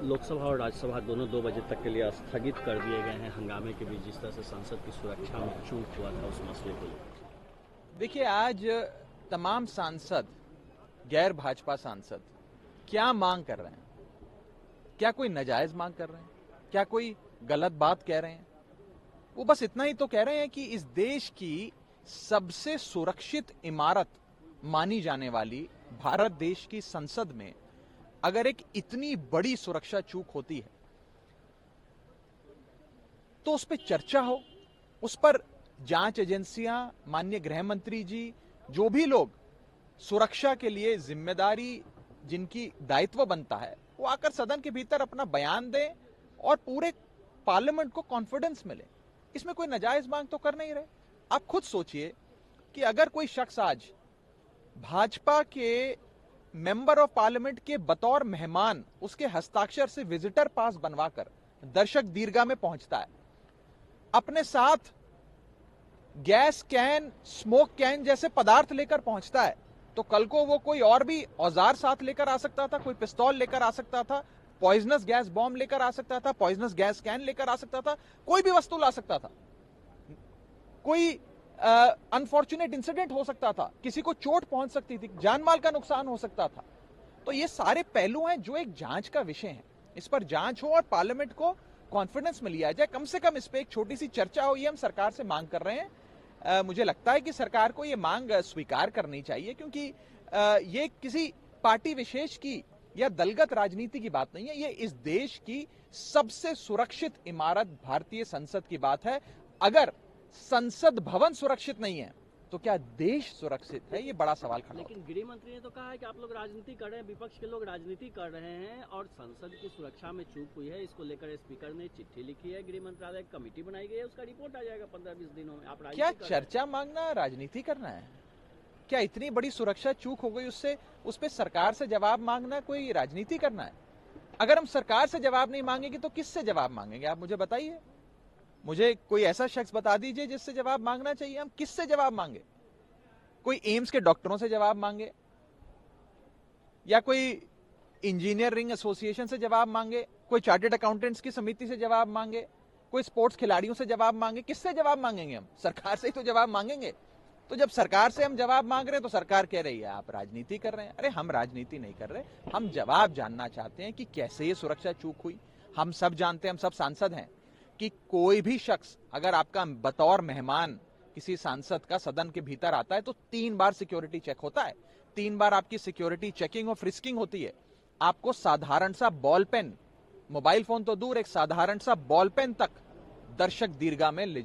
लोकसभा और राज्यसभा दोनों 2 बजे तक के लिए स्थगित कर दिए गए हैं हंगामे के बीच, जिस तरह से संसद की सुरक्षा में चूक हुआ था उस मसले को लेकर। देखिए, आज तमाम सांसद, गैर भाजपा सांसद क्या मांग कर रहे हैं? क्या कोई नाजायज मांग कर रहे हैं? क्या कोई गलत बात कह रहे हैं? वो बस इतना ही तो कह रहे हैं कि इस देश की सबसे सुरक्षित इमारत मानी जाने वाली भारत देश की संसद में अगर एक इतनी बड़ी सुरक्षा चूक होती है तो उस पर चर्चा हो, उस पर जांच एजेंसियां, माननीय गृह मंत्री जी, जो भी लोग सुरक्षा के लिए जिम्मेदारी जिनकी दायित्व बनता है, वो आकर सदन के भीतर अपना बयान दें और पूरे पार्लियामेंट को कॉन्फिडेंस मिले। इसमें कोई नाजायज मांग तो कर नहीं रहे। आप खुद सोचिए कि अगर कोई शख्स आज भाजपा के मेंबर ऑफ पार्लियामेंट के बतौर मेहमान उसके हस्ताक्षर से विजिटर पास बनवाकर दर्शक दीर्घा में पहुंचता है, अपने साथ गैस कैन, स्मोक कैन जैसे पदार्थ लेकर पहुंचता है, तो कल को वो कोई और भी औजार साथ लेकर आ सकता था, कोई पिस्तौल लेकर आ सकता था, पॉइजनस गैस बॉम्ब लेकर आ सकता था, पॉइजनस गैस कैन लेकर आ सकता था, कोई भी वस्तु ला सकता था, कोई अनफॉर्चुनेट इंसिडेंट हो सकता था, किसी को चोट पहुंच सकती थी, जान माल का नुकसान हो सकता था। तो ये सारे पहलू हैं जो एक जांच का विषय है। इस पर जांच हो और पार्लियामेंट को कॉन्फिडेंस में लिया जाए, कम से कम इस पर एक छोटी सी चर्चा हो, ये हम सरकार से मांग कर रहे हैं। मुझे लगता है कि सरकार को ये मांग स्वीकार करनी चाहिए, क्योंकि ये किसी पार्टी विशेष की या दलगत राजनीति की बात नहीं है, ये इस देश की सबसे सुरक्षित इमारत भारतीय संसद की बात है। अगर संसद भवन सुरक्षित नहीं है तो क्या देश सुरक्षित है? ये बड़ा सवाल खड़ा है। लेकिन गृह मंत्री ने तो कहा है कि आप लोग राजनीति कर रहे हैं, विपक्ष के लोग राजनीति कर रहे हैं और संसद की सुरक्षा में चूक हुई है, इसको लेकर स्पीकर ने चिट्ठी लिखी है, गृह मंत्रालय की कमेटी बनाई गई है, उसका रिपोर्ट आ जाएगा 15-20 दिनों में। आप क्या चर्चा मांगना राजनीति करना है? क्या इतनी बड़ी सुरक्षा चूक हो गई उससे उस पर सरकार से जवाब मांगना कोई राजनीति करना है? अगर हम सरकार से जवाब नहीं मांगेंगे तो किससे जवाब मांगेंगे? आप मुझे बताइए। मुझे कोई ऐसा शख्स बता दीजिए जिससे जवाब मांगना चाहिए। हम किससे जवाब मांगे? कोई एम्स के डॉक्टरों से जवाब मांगे, या कोई इंजीनियरिंग एसोसिएशन से जवाब मांगे, कोई चार्टर्ड अकाउंटेंट्स की समिति से जवाब मांगे, कोई स्पोर्ट्स खिलाड़ियों से जवाब मांगे? किससे जवाब मांगेंगे? हम सरकार से ही तो जवाब मांगेंगे। तो जब सरकार से हम जवाब मांग रहे हैं तो सरकार कह रही है आप राजनीति कर रहे हैं। अरे हम राजनीति नहीं कर रहे, हम जवाब जानना चाहते हैं कि कैसे ये सुरक्षा चूक हुई। हम सब जानते हैं, हम सब सांसद हैं कि कोई भी शख्स अगर आपका बतौर मेहमान किसी सांसद का सदन के भीतर आता है तो 3 बार सिक्योरिटी चेक होता है, 3 बार आपकी सिक्योरिटी चेकिंग और फ्रिस्किंग होती है। आपको साधारण सा बॉल पेन, मोबाइल फोन तो दूर, एक साधारण सा बॉल पेन तक दर्शक दीर्घा में ले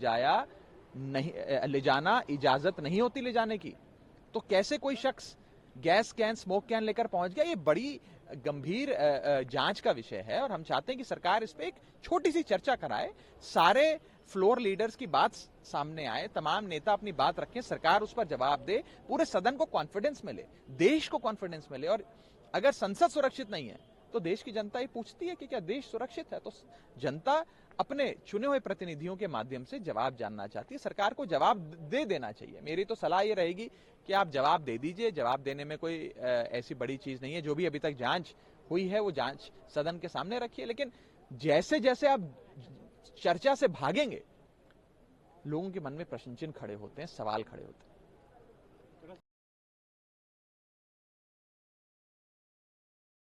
जाना इजाजत नहीं होती ले जाने की। तो कैसे कोई शख्स गैस कैन, स्मोक कैन लेकर पहुंच गया? ये बड़ी गंभीर जांच का विषय है और हम चाहते हैं कि सरकार इस पे एक छोटी सी चर्चा कराए, सारे फ्लोर लीडर्स की बात सामने आए, तमाम नेता अपनी बात रखें, सरकार उस पर जवाब दे, पूरे सदन को कॉन्फिडेंस मिले, देश को कॉन्फिडेंस मिले। और अगर संसद सुरक्षित नहीं है तो देश की जनता ये पूछती है कि क्या देश सुरक्षित है? तो जनता अपने चुने हुए प्रतिनिधियों के माध्यम से जवाब जानना चाहती है, सरकार को जवाब दे देना चाहिए। मेरी तो सलाह ये रहेगी कि आप जवाब दे दीजिए। जवाब देने में कोई ऐसी बड़ी चीज नहीं है। जो भी अभी तक जांच हुई है वो जांच सदन के सामने रखिए, लेकिन जैसे जैसे आप चर्चा से भागेंगे लोगों के मन में प्रश्न चिन्ह खड़े होते हैं, सवाल खड़े होते हैं।